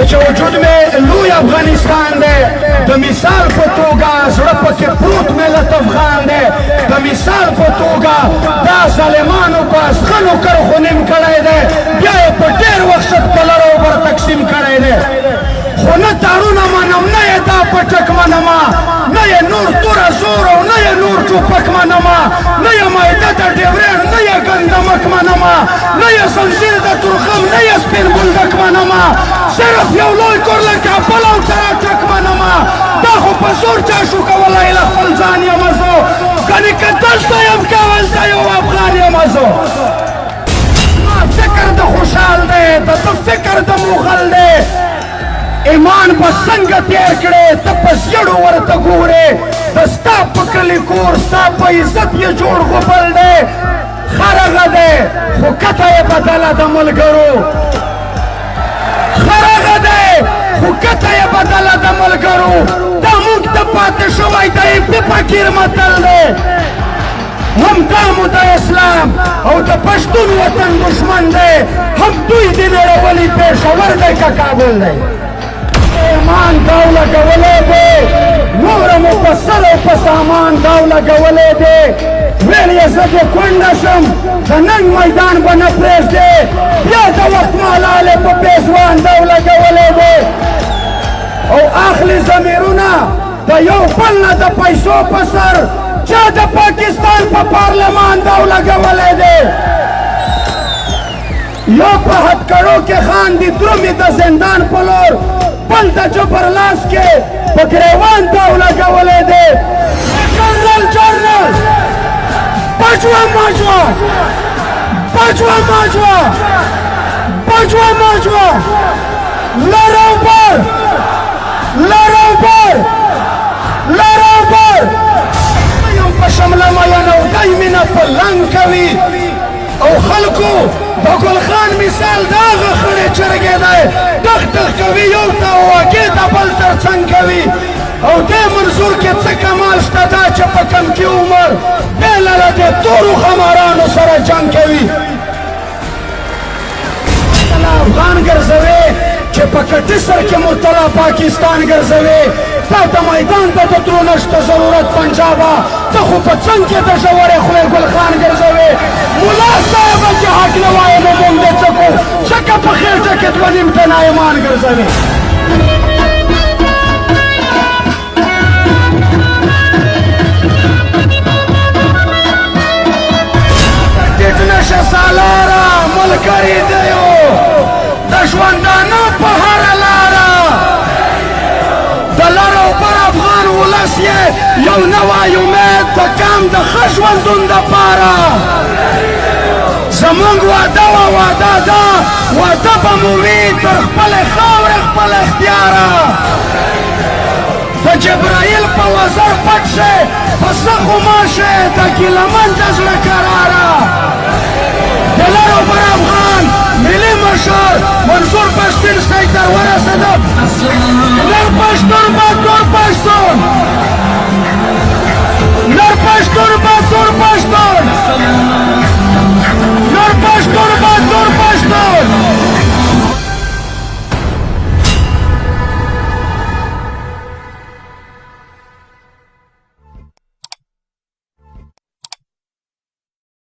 چې وجود مې لوی افغانستان دی د مثال په توګه زړه پکې پروت ملت افغان دی د مثال په توګه دا ظالمانو په ازغنو کرخو نیم کړی دی بیا یې په ډېر وخت په لر او بر تقسیم کړی دی خو نه تارونه منم نه یې دا پټک منمه نه یې نور توره زور او نه یې نور ټوپک منمه نه یې معده د ډیورېډ نه یې ګندمک منمه نه یې زنځیر د تورخم نه یې سپین بولدک منمه صرف یو لوی کور له کابل او ټراټک منمه دا خو په زور چا شو کولی له خپل ځان یمه زه کنې که دلته یم که هلته یو افغان یمه زه ما فکر د خوشحال دی د ده فکر د مغل دی ایمان به څنګه تیر کړې ته په زیړو ورته ګورې د ستا په کلي کور ستا په عزت یې جوړ غوبل دی خرغه دی خو کته یې بدله د ملګرو خرغه دی خو کته یې بدله د ملګرو دا موږ ته پاتې شوی د ابن فقیر متل دی هم دا مو د اسلام او د پښتون وطن دشمن دی هم دوی دې نړولی پېښور دی که کابل دی ایمان داو لګولی دی نوره مو په سر او په سامان داو لګولی دی ویل یې زه دې کونډه شم د ننګ میدان به نه پرېږدې بیا د وخت مالالې په پیزوان داو لګولی دی او اخلي ضمیرونه د یو بل نه د پیسو په سر چا د پاکستان په پارلمان داو لګولی دی یو په هتکړو کې خاندي درومې د زندان په لور بل د جبرلاس کې په ګریوان داو لګولی دی جنرال بجوه ماجوه بجوه ماجوه بجوه ماجوه لرو بر لرو بر لرو بر یم په شمله مین او دی مینه په لنګ کوي او خلکو د ګلخان مثال د هغه خړې چرګې دی ټخ ټخ کوي یو ته واګې د بل تر څنګ کوي او دې منظور کې څه کمال شته دا چې په کم کې عمر بېله له دې تورو خمارانو سره جنګ کوي افغان ګرځوي چې په کټي سر کې مطلع پاکستان ګرځوي تا ته میدان ته د تلو نشته ضرورت پنجابه ته خو په څنګ کې د ژورې خولې ګلخان ګرځوي ملا صاحبه چې حق نه وایه نو موږ دې څه کوو ځکه په خېټه کې دوه نیم تنه ایمان ګرځوي ټیټ نشه سالاره ملګري دیو د ژوندانه په هره لاره د لر او بر افغان ولس یې یو نوی امید د کام د ښه ژوندون دپاره زمونږ واده وه واده ده واده به مو وي تر خپلې خاورې خپل اختیاره د جبرائیل په وزر پټ شئ په څه خمار شئ د ګیلمن د زړه قراره د لر او بر